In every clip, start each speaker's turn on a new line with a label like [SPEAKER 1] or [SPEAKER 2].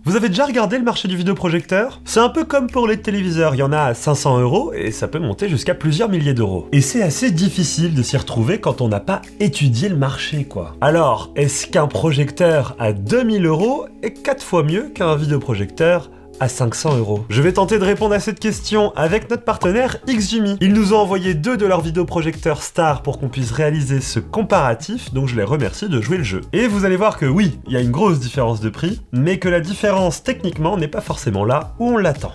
[SPEAKER 1] Vous avez déjà regardé le marché du vidéoprojecteur? C'est un peu comme pour les téléviseurs, il y en a à 500 € et ça peut monter jusqu'à plusieurs milliers d'euros. Et c'est assez difficile de s'y retrouver quand on n'a pas étudié le marché, quoi. Alors, est-ce qu'un projecteur à 2000 € est 4 fois mieux qu'un vidéoprojecteur à 500 €? Je vais tenter de répondre à cette question avec notre partenaire XGIMI. Ils nous ont envoyé 2 de leurs vidéoprojecteurs Star pour qu'on puisse réaliser ce comparatif, donc je les remercie de jouer le jeu. Et vous allez voir que oui, il y a une grosse différence de prix, mais que la différence techniquement n'est pas forcément là où on l'attend.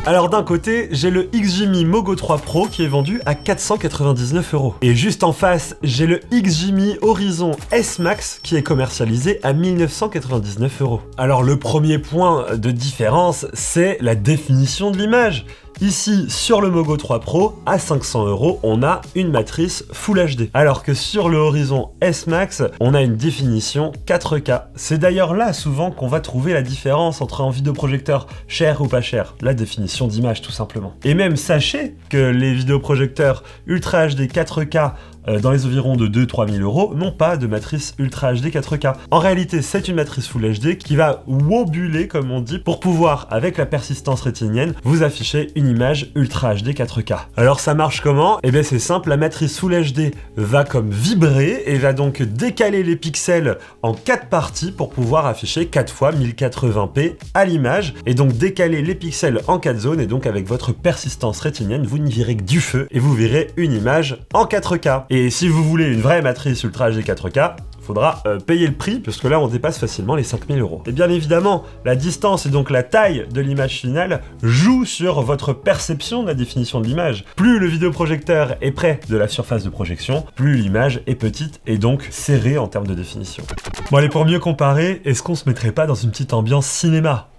[SPEAKER 1] Alors d'un côté, j'ai le XGIMI Mogo 3 Pro qui est vendu à 499 €. Et juste en face, j'ai le XGIMI Horizon S Max qui est commercialisé à 1999 €. Alors le premier point de différence, c'est la définition de l'image. Ici, sur le Mogo 3 Pro, à 500 €, on a une matrice Full HD. Alors que sur le Horizon S Max, on a une définition 4K. C'est d'ailleurs là, souvent, qu'on va trouver la différence entre un vidéoprojecteur cher ou pas cher. La définition d'image, tout simplement. Et même, sachez que les vidéoprojecteurs Ultra HD 4K dans les environs de 2-3 000 € n'ont pas de matrice Ultra HD 4K. En réalité, c'est une matrice Full HD qui va wobuler, comme on dit, pour pouvoir, avec la persistance rétinienne, vous afficher une image Ultra HD 4K. Alors ça marche comment? Eh bien c'est simple, la matrice Full HD va comme vibrer et va donc décaler les pixels en 4 parties pour pouvoir afficher 4 fois 1080p à l'image et donc décaler les pixels en 4 zones, et donc avec votre persistance rétinienne, vous n'y verrez que du feu et vous verrez une image en 4K. Et si vous voulez une vraie matrice Ultra HD 4K, faudra payer le prix, puisque là on dépasse facilement les 5000 €. Et bien évidemment, la distance et donc la taille de l'image finale jouent sur votre perception de la définition de l'image. Plus le vidéoprojecteur est près de la surface de projection, plus l'image est petite et donc serrée en termes de définition. Bon allez, pour mieux comparer, est-ce qu'on se mettrait pas dans une petite ambiance cinéma?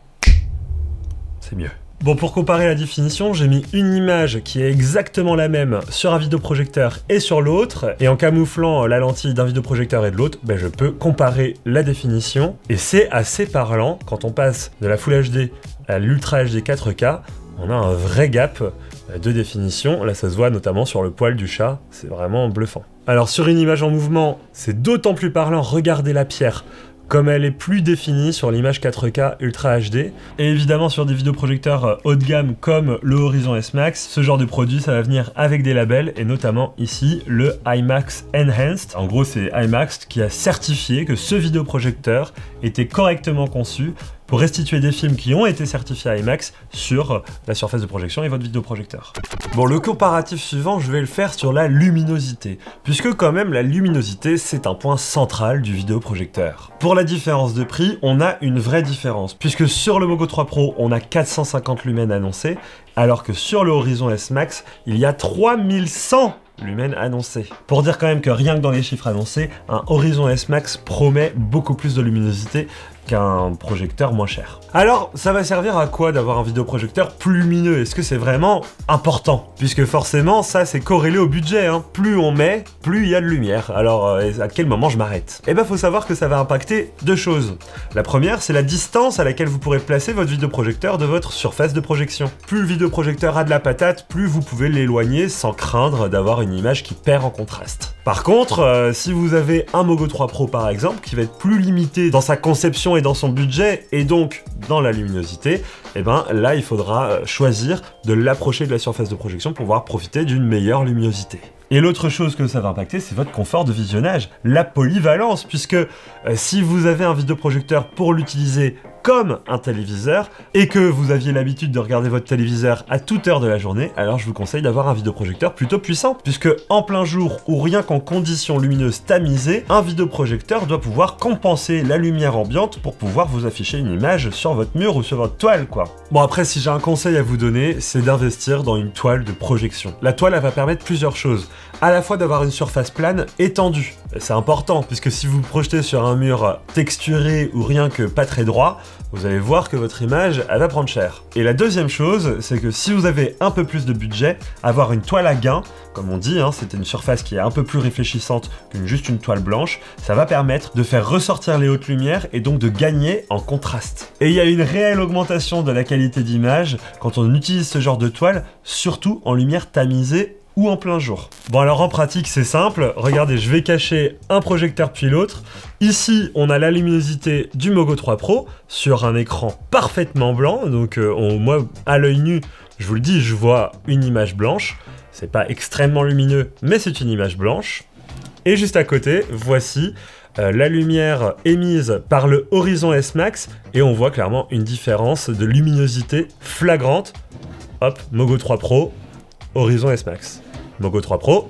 [SPEAKER 1] C'est mieux. Bon, pour comparer la définition, j'ai mis une image qui est exactement la même sur un vidéoprojecteur et sur l'autre, et en camouflant la lentille d'un vidéoprojecteur et de l'autre, ben je peux comparer la définition, et c'est assez parlant. Quand on passe de la Full HD à l'Ultra HD 4K, on a un vrai gap de définition. Là, ça se voit notamment sur le poil du chat, c'est vraiment bluffant. Alors sur une image en mouvement, c'est d'autant plus parlant, regardez la pierre. Comme elle est plus définie sur l'image 4K Ultra HD. Et évidemment sur des vidéoprojecteurs haut de gamme comme le Horizon S Max, ce genre de produit ça va venir avec des labels, et notamment ici le IMAX Enhanced. En gros c'est IMAX qui a certifié que ce vidéoprojecteur était correctement conçu pour restituer des films qui ont été certifiés IMAX sur la surface de projection et votre vidéoprojecteur. Bon, le comparatif suivant, je vais le faire sur la luminosité, puisque quand même la luminosité, c'est un point central du vidéoprojecteur. Pour la différence de prix, on a une vraie différence, puisque sur le Mogo 3 Pro, on a 450 lumens annoncés, alors que sur le Horizon S Max, il y a 3100 lumens annoncés. Pour dire quand même que rien que dans les chiffres annoncés, un Horizon S Max promet beaucoup plus de luminosité qu'un projecteur moins cher. Alors, ça va servir à quoi d'avoir un vidéoprojecteur plus lumineux? Est-ce que c'est vraiment important? Puisque forcément, ça c'est corrélé au budget, hein. Plus on met, plus il y a de lumière. Alors, à quel moment je m'arrête? Eh ben, faut savoir que ça va impacter deux choses. La première, c'est la distance à laquelle vous pourrez placer votre vidéoprojecteur de votre surface de projection. Plus le vidéoprojecteur a de la patate, plus vous pouvez l'éloigner sans craindre d'avoir une image qui perd en contraste. Par contre, si vous avez un Mogo 3 Pro par exemple, qui va être plus limité dans sa conception et dans son budget, et donc dans la luminosité, et ben là il faudra choisir de l'approcher de la surface de projection pour pouvoir profiter d'une meilleure luminosité. Et l'autre chose que ça va impacter, c'est votre confort de visionnage, la polyvalence, puisque si vous avez un vidéoprojecteur pour l'utiliser comme un téléviseur, et que vous aviez l'habitude de regarder votre téléviseur à toute heure de la journée, alors je vous conseille d'avoir un vidéoprojecteur plutôt puissant, puisque en plein jour ou rien qu'en conditions lumineuses tamisées, un vidéoprojecteur doit pouvoir compenser la lumière ambiante pour pouvoir vous afficher une image sur votre mur ou sur votre toile, quoi. Bon, après, si j'ai un conseil à vous donner, c'est d'investir dans une toile de projection. La toile, elle va permettre plusieurs choses. À la fois d'avoir une surface plane étendue. C'est important, puisque si vous projetez sur un mur texturé ou rien que pas très droit, vous allez voir que votre image, elle va prendre cher. Et la deuxième chose, c'est que si vous avez un peu plus de budget, avoir une toile à gain, comme on dit, hein, c'est une surface qui est un peu plus réfléchissante qu'une juste une toile blanche, ça va permettre de faire ressortir les hautes lumières et donc de gagner en contraste. Et il y a une réelle augmentation de la qualité d'image quand on utilise ce genre de toile, surtout en lumière tamisée ou en plein jour. Bon alors en pratique c'est simple, regardez, je vais cacher un projecteur puis l'autre. Ici on a la luminosité du Mogo 3 Pro sur un écran parfaitement blanc, donc moi à l'œil nu, je vous le dis, je vois une image blanche. C'est pas extrêmement lumineux, mais c'est une image blanche. Et juste à côté, voici la lumière émise par le Horizon S Max, et on voit clairement une différence de luminosité flagrante. Hop, Mogo 3 Pro, Horizon S Max. Mogo 3 Pro,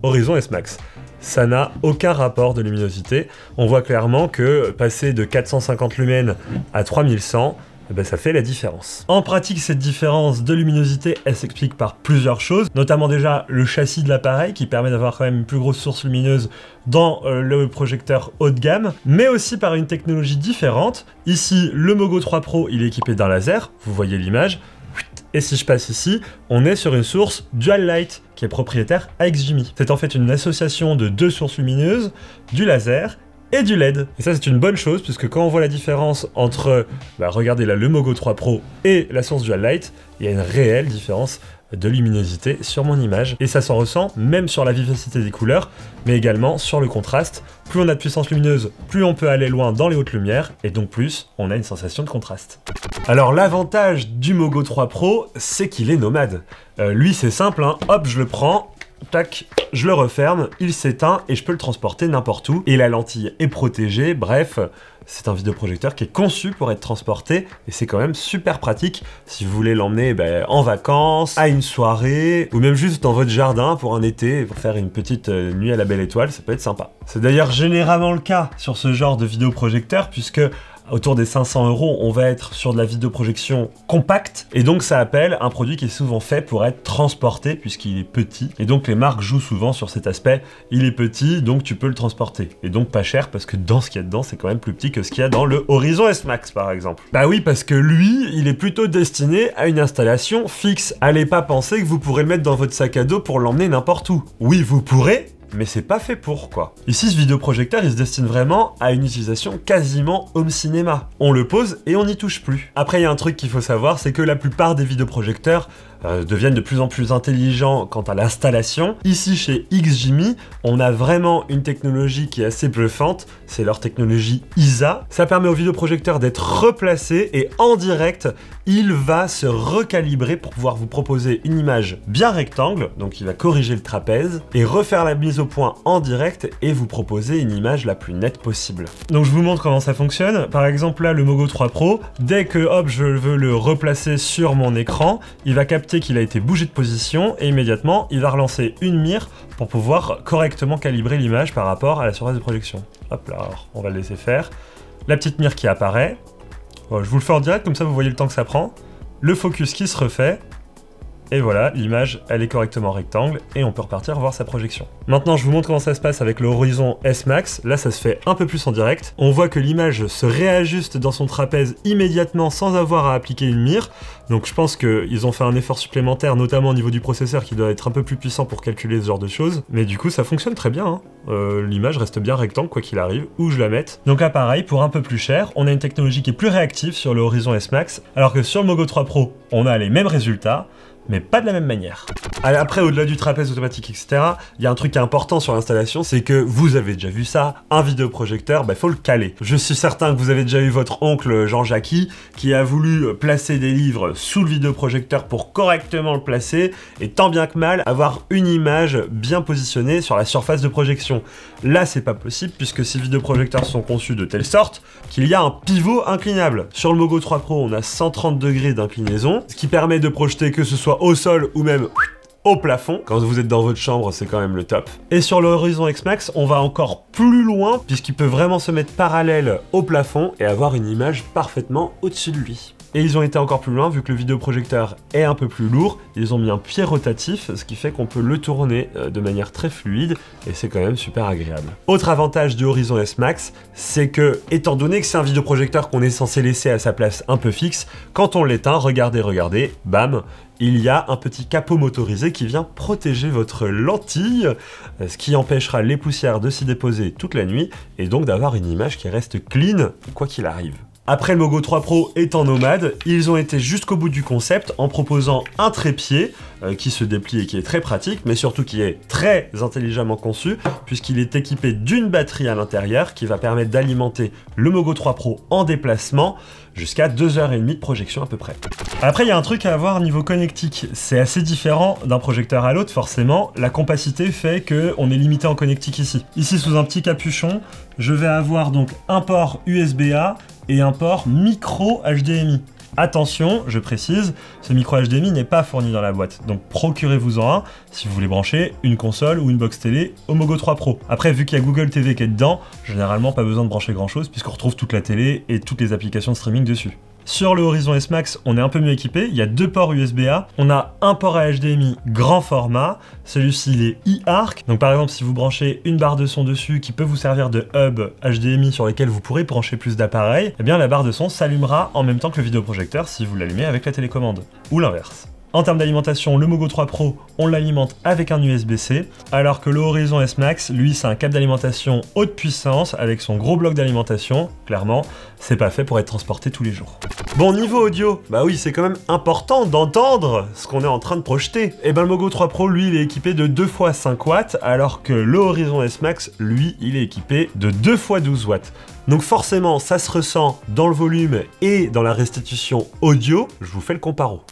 [SPEAKER 1] Horizon S Max. Ça n'a aucun rapport de luminosité. On voit clairement que passer de 450 lumens à 3100, ben ça fait la différence. En pratique, cette différence de luminosité, elle s'explique par plusieurs choses, notamment déjà le châssis de l'appareil qui permet d'avoir quand même une plus grosse source lumineuse dans le projecteur haut de gamme, mais aussi par une technologie différente. Ici, le Mogo 3 Pro, il est équipé d'un laser, vous voyez l'image, et si je passe ici, on est sur une source Dual Light qui est propriétaire à XGIMI. C'est en fait une association de deux sources lumineuses, du laser et du LED. Et ça c'est une bonne chose puisque quand on voit la différence entre, regardez là, le Mogo 3 Pro et la source Dual Light, il y a une réelle différence de luminosité sur mon image. Et ça s'en ressent même sur la vivacité des couleurs, mais également sur le contraste. Plus on a de puissance lumineuse, plus on peut aller loin dans les hautes lumières, et donc plus on a une sensation de contraste. Alors l'avantage du Mogo 3 Pro, c'est qu'il est nomade. Lui c'est simple, hein, hop je le prends, tac, je le referme, il s'éteint et je peux le transporter n'importe où. Et la lentille est protégée, bref, c'est un vidéoprojecteur qui est conçu pour être transporté et c'est quand même super pratique si vous voulez l'emmener en vacances, à une soirée ou même juste dans votre jardin pour un été, pour faire une petite nuit à la belle étoile, ça peut être sympa. C'est d'ailleurs généralement le cas sur ce genre de vidéoprojecteur puisque autour des 500 €, on va être sur de la vidéoprojection compacte, et donc ça appelle un produit qui est souvent fait pour être transporté, puisqu'il est petit, et donc les marques jouent souvent sur cet aspect, il est petit, donc tu peux le transporter, et donc pas cher, parce que dans ce qu'il y a dedans, c'est quand même plus petit que ce qu'il y a dans le Horizon S Max, par exemple. Bah oui, parce que lui, il est plutôt destiné à une installation fixe. Allez pas penser que vous pourrez le mettre dans votre sac à dos pour l'emmener n'importe où. Oui, vous pourrez, mais c'est pas fait pour, quoi. Ici, ce vidéoprojecteur, il se destine vraiment à une utilisation quasiment home cinéma. On le pose et on n'y touche plus. Après, il y a un truc qu'il faut savoir, c'est que la plupart des vidéoprojecteurs deviennent de plus en plus intelligents quant à l'installation. Ici, chez XGIMI, on a vraiment une technologie qui est assez bluffante, c'est leur technologie ISA. Ça permet au vidéoprojecteur d'être replacé et en direct, il va se recalibrer pour pouvoir vous proposer une image bien rectangle, donc il va corriger le trapèze, et refaire la mise au point en direct et vous proposer une image la plus nette possible. Donc je vous montre comment ça fonctionne. Par exemple là, le Mogo 3 Pro, dès que hop, je veux le replacer sur mon écran, il va capter qu'il a été bougé de position et immédiatement il va relancer une mire pour pouvoir correctement calibrer l'image par rapport à la surface de projection. Hop là, alors, on va le laisser faire. La petite mire qui apparaît. Bon, je vous le fais en direct, comme ça vous voyez le temps que ça prend. Le focus qui se refait. Et voilà, l'image, elle est correctement rectangle et on peut repartir voir sa projection. Maintenant, je vous montre comment ça se passe avec le Horizon S Max. Là, ça se fait un peu plus en direct. On voit que l'image se réajuste dans son trapèze immédiatement sans avoir à appliquer une mire. Donc je pense qu'ils ont fait un effort supplémentaire, notamment au niveau du processeur qui doit être un peu plus puissant pour calculer ce genre de choses. Mais du coup, ça fonctionne très bien, hein. L'image reste bien rectangle quoi qu'il arrive, où je la mette. Donc là, pareil, pour un peu plus cher, on a une technologie qui est plus réactive sur le Horizon S Max, alors que sur le Mogo 3 Pro, on a les mêmes résultats, mais pas de la même manière. Après, au-delà du trapèze automatique, etc., il y a un truc qui est important sur l'installation, c'est que vous avez déjà vu ça, un vidéoprojecteur, faut le caler. Je suis certain que vous avez déjà eu votre oncle Jean-Jackie qui a voulu placer des livres sous le vidéoprojecteur pour correctement le placer, et tant bien que mal, avoir une image bien positionnée sur la surface de projection. Là, c'est pas possible, puisque ces vidéoprojecteurs sont conçus de telle sorte qu'il y a un pivot inclinable. Sur le Mogo 3 Pro, on a 130 degrés d'inclinaison, ce qui permet de projeter que ce soit au sol ou même au plafond. Quand vous êtes dans votre chambre, c'est quand même le top. Et sur le Horizon S Max, on va encore plus loin, puisqu'il peut vraiment se mettre parallèle au plafond et avoir une image parfaitement au-dessus de lui. Et ils ont été encore plus loin, vu que le vidéoprojecteur est un peu plus lourd, ils ont mis un pied rotatif, ce qui fait qu'on peut le tourner de manière très fluide, et c'est quand même super agréable. Autre avantage du Horizon S Max, c'est que, étant donné que c'est un vidéoprojecteur qu'on est censé laisser à sa place un peu fixe, quand on l'éteint, regardez, bam, il y a un petit capot motorisé qui vient protéger votre lentille, ce qui empêchera les poussières de s'y déposer toute la nuit, et donc d'avoir une image qui reste clean, quoi qu'il arrive. Après, le Mogo 3 Pro étant nomade, ils ont été jusqu'au bout du concept en proposant un trépied qui se déplie et qui est très pratique, mais surtout qui est très intelligemment conçu, puisqu'il est équipé d'une batterie à l'intérieur qui va permettre d'alimenter le Mogo 3 Pro en déplacement jusqu'à 2h30 de projection à peu près. Après, il y a un truc à avoir niveau connectique. C'est assez différent d'un projecteur à l'autre, forcément. La compacité fait qu'on est limité en connectique ici. Ici, sous un petit capuchon, je vais avoir donc un port USB-A et un port micro HDMI. Attention, je précise, ce micro HDMI n'est pas fourni dans la boîte, donc procurez-vous-en un si vous voulez brancher une console ou une box télé au Mogo 3 Pro. Après, vu qu'il y a Google TV qui est dedans, généralement pas besoin de brancher grand-chose puisqu'on retrouve toute la télé et toutes les applications de streaming dessus. Sur le Horizon S Max, on est un peu mieux équipé, il y a deux ports USB-A, on a un port à HDMI grand format, celui-ci il est e-arc, donc par exemple si vous branchez une barre de son dessus qui peut vous servir de hub HDMI sur lesquels vous pourrez brancher plus d'appareils, eh bien la barre de son s'allumera en même temps que le vidéoprojecteur si vous l'allumez avec la télécommande, ou l'inverse. En termes d'alimentation, le Mogo 3 Pro, on l'alimente avec un USB-C, alors que le Horizon S Max, lui, c'est un câble d'alimentation haute puissance avec son gros bloc d'alimentation. Clairement, c'est pas fait pour être transporté tous les jours. Bon, niveau audio, bah oui, c'est quand même important d'entendre ce qu'on est en train de projeter. Et ben le Mogo 3 Pro, lui, il est équipé de 2 x 5 watts, alors que le Horizon S Max, lui, il est équipé de 2 x 12 watts. Donc forcément, ça se ressent dans le volume et dans la restitution audio. Je vous fais le comparo.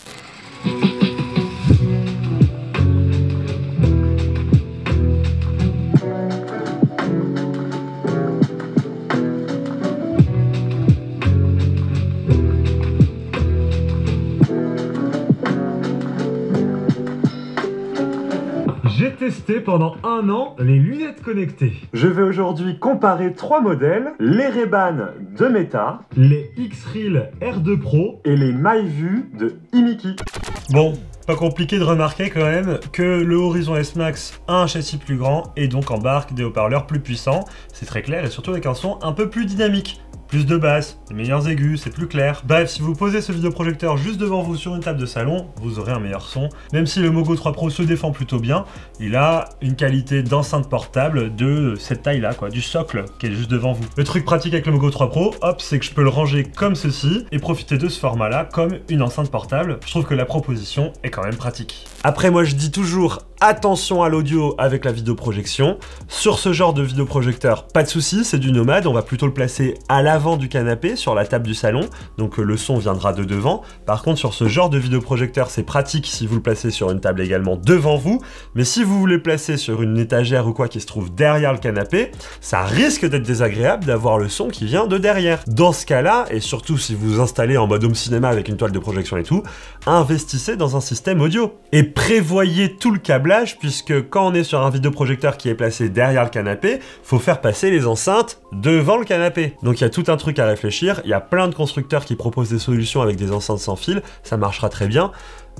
[SPEAKER 1] J'ai testé pendant un an les lunettes connectées. Je vais aujourd'hui comparer trois modèles, les Ray-Ban de Meta, les X-Reel R2 Pro et les MyVue de iMiki. Bon, pas compliqué de remarquer quand même que le Horizon S Max a un châssis plus grand et donc embarque des haut-parleurs plus puissants. C'est très clair et surtout avec un son un peu plus dynamique. Plus de basses, des meilleurs aigus, c'est plus clair. Bref, si vous posez ce vidéoprojecteur juste devant vous sur une table de salon, vous aurez un meilleur son. Même si le Mogo 3 Pro se défend plutôt bien, il a une qualité d'enceinte portable de cette taille-là, quoi, du socle qui est juste devant vous. Le truc pratique avec le Mogo 3 Pro, hop, c'est que je peux le ranger comme ceci et profiter de ce format-là comme une enceinte portable. Je trouve que la proposition est quand même pratique. Après, moi, je dis toujours attention à l'audio avec la vidéoprojection. Sur ce genre de vidéoprojecteur, pas de souci, c'est du nomade, on va plutôt le placer à l'avant du canapé, sur la table du salon, donc le son viendra de devant. Par contre, sur ce genre de vidéoprojecteur, c'est pratique si vous le placez sur une table également devant vous, mais si vous voulez le placer sur une étagère ou quoi qui se trouve derrière le canapé, ça risque d'être désagréable d'avoir le son qui vient de derrière. Dans ce cas-là, et surtout si vous vous installez en mode home cinéma avec une toile de projection et tout, investissez dans un système audio. Et prévoyez tout le câblage, puisque quand on est sur un vidéoprojecteur qui est placé derrière le canapé, faut faire passer les enceintes devant le canapé. Donc il y a tout un truc à réfléchir, il y a plein de constructeurs qui proposent des solutions avec des enceintes sans fil, ça marchera très bien.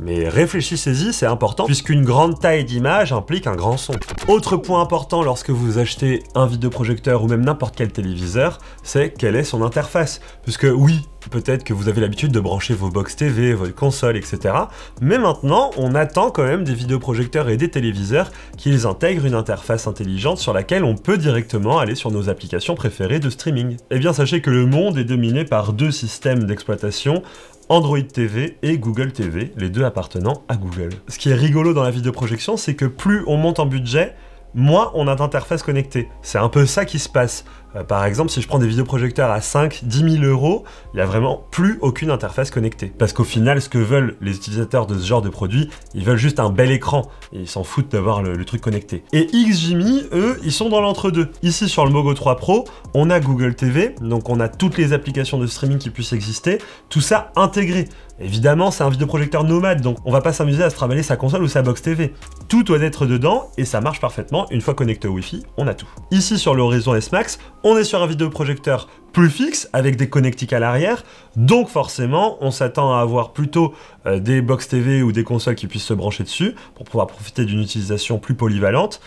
[SPEAKER 1] Mais réfléchissez-y, c'est important, puisqu'une grande taille d'image implique un grand son. Autre point important lorsque vous achetez un vidéoprojecteur ou même n'importe quel téléviseur, c'est quelle est son interface. Puisque oui, peut-être que vous avez l'habitude de brancher vos box TV, votre console, etc. Mais maintenant, on attend quand même des vidéoprojecteurs et des téléviseurs qu'ils intègrent une interface intelligente sur laquelle on peut directement aller sur nos applications préférées de streaming. Eh bien, sachez que le monde est dominé par deux systèmes d'exploitation, Android TV et Google TV, les deux appartenant à Google. Ce qui est rigolo dans la vidéoprojection, c'est que plus on monte en budget, moins on a d'interfaces connectées. C'est un peu ça qui se passe. Par exemple, si je prends des vidéoprojecteurs à 5-10 000 euros, il n'y a vraiment plus aucune interface connectée. Parce qu'au final, ce que veulent les utilisateurs de ce genre de produit, ils veulent juste un bel écran. Et ils s'en foutent d'avoir le truc connecté. Et XGIMI, eux, ils sont dans l'entre-deux. Ici, sur le Mogo 3 Pro, on a Google TV, donc on a toutes les applications de streaming qui puissent exister, tout ça intégré. Évidemment, c'est un vidéoprojecteur nomade, donc on va pas s'amuser à se trimballer sa console ou sa box TV. Tout doit être dedans, et ça marche parfaitement. Une fois connecté au Wi-Fi, on a tout. Ici, sur le Horizon S Max, on est sur un vidéoprojecteur plus fixe, avec des connectiques à l'arrière, donc forcément, on s'attend à avoir plutôt des box TV ou des consoles qui puissent se brancher dessus, pour pouvoir profiter d'une utilisation plus polyvalente.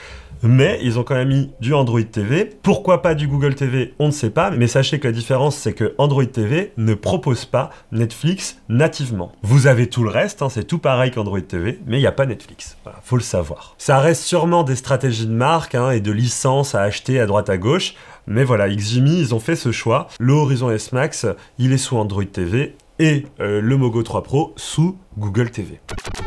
[SPEAKER 1] Mais ils ont quand même mis du Android TV. Pourquoi pas du Google TV, on ne sait pas, mais sachez que la différence, c'est que Android TV ne propose pas Netflix nativement. Vous avez tout le reste, hein, c'est tout pareil qu'Android TV, mais il n'y a pas Netflix. Voilà, faut le savoir. Ça reste sûrement des stratégies de marque hein, et de licences à acheter à droite à gauche. Mais voilà, XGIMI, ils ont fait ce choix. Le Horizon S Max, il est sous Android TV et le Mogo 3 Pro sous Google TV.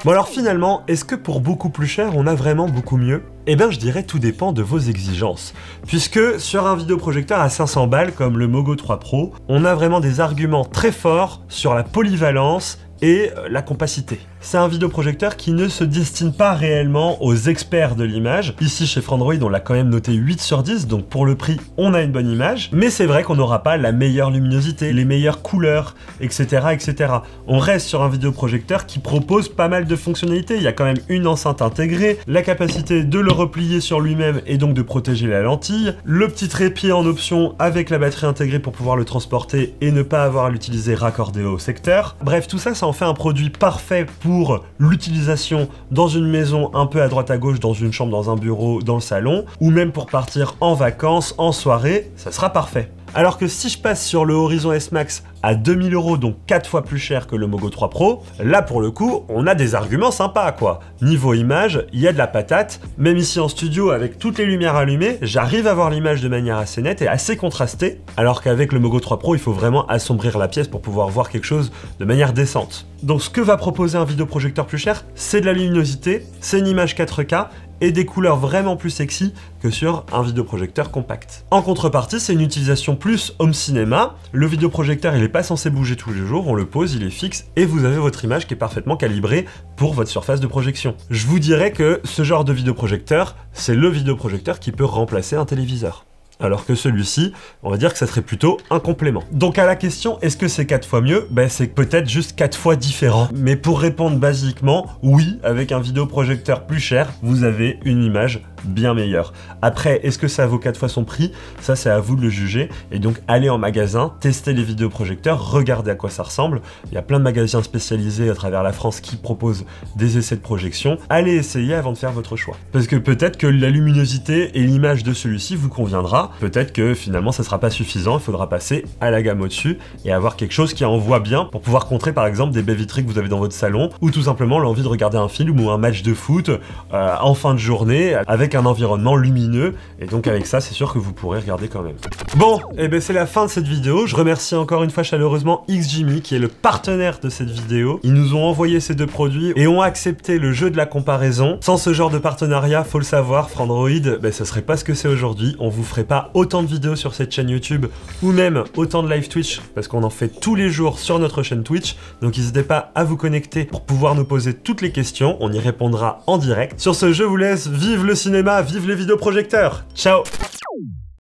[SPEAKER 1] Bon alors finalement, est-ce que pour beaucoup plus cher, on a vraiment beaucoup mieux? Eh bien je dirais tout dépend de vos exigences. Puisque sur un vidéoprojecteur à 500 balles comme le Mogo 3 Pro, on a vraiment des arguments très forts sur la polyvalence et la compacité. C'est un vidéoprojecteur qui ne se destine pas réellement aux experts de l'image. Ici chez Frandroid, on l'a quand même noté 8 sur 10, donc pour le prix, on a une bonne image. Mais c'est vrai qu'on n'aura pas la meilleure luminosité, les meilleures couleurs, etc., etc. On reste sur un vidéoprojecteur qui propose pas mal de fonctionnalités. Il y a quand même une enceinte intégrée, la capacité de le replier sur lui-même et donc de protéger la lentille, le petit trépied en option avec la batterie intégrée pour pouvoir le transporter et ne pas avoir à l'utiliser raccordé au secteur. Bref, tout ça, ça en fait un produit parfait pour l'utilisation dans une maison un peu à droite à gauche, dans une chambre, dans un bureau, dans le salon, ou même pour partir en vacances, en soirée, ça sera parfait. Alors que si je passe sur le Horizon S Max à 2000 €, donc 4 fois plus cher que le Mogo 3 Pro, là pour le coup, on a des arguments sympas quoi. Niveau image, il y a de la patate, même ici en studio avec toutes les lumières allumées, j'arrive à voir l'image de manière assez nette et assez contrastée, alors qu'avec le Mogo 3 Pro, il faut vraiment assombrir la pièce pour pouvoir voir quelque chose de manière décente. Donc ce que va proposer un vidéoprojecteur plus cher, c'est de la luminosité, c'est une image 4K, et des couleurs vraiment plus sexy que sur un vidéoprojecteur compact. En contrepartie, c'est une utilisation plus home cinéma. Le vidéoprojecteur, il n'est pas censé bouger tous les jours, on le pose, il est fixe, et vous avez votre image qui est parfaitement calibrée pour votre surface de projection. Je vous dirais que ce genre de vidéoprojecteur, c'est le vidéoprojecteur qui peut remplacer un téléviseur. Alors que celui-ci, on va dire que ça serait plutôt un complément. Donc à la question, est-ce que c'est 4 fois mieux? Ben c'est peut-être juste 4 fois différent. Mais pour répondre basiquement, oui, avec un vidéoprojecteur plus cher, vous avez une image bien meilleure. Après, est-ce que ça vaut 4 fois son prix? Ça, c'est à vous de le juger. Et donc, allez en magasin, testez les vidéoprojecteurs, regardez à quoi ça ressemble. Il y a plein de magasins spécialisés à travers la France qui proposent des essais de projection. Allez essayer avant de faire votre choix. Parce que peut-être que la luminosité et l'image de celui-ci vous conviendra. Peut-être que finalement, ça sera pas suffisant. Il faudra passer à la gamme au-dessus et avoir quelque chose qui envoie bien pour pouvoir contrer par exemple des baies vitrées que vous avez dans votre salon ou tout simplement l'envie de regarder un film ou un match de foot en fin de journée avec un environnement lumineux, et donc avec ça c'est sûr que vous pourrez regarder quand même. Bon, et ben c'est la fin de cette vidéo. Je remercie encore une fois chaleureusement XGIMI qui est le partenaire de cette vidéo. Ils nous ont envoyé ces deux produits et ont accepté le jeu de la comparaison. Sans ce genre de partenariat, faut le savoir, Frandroid, ben ce serait pas ce que c'est aujourd'hui. On vous ferait pas autant de vidéos sur cette chaîne YouTube ou même autant de live Twitch parce qu'on en fait tous les jours sur notre chaîne Twitch. Donc n'hésitez pas à vous connecter pour pouvoir nous poser toutes les questions. On y répondra en direct. Sur ce, je vous laisse. Vive le cinéma, vive les vidéoprojecteurs. Ciao!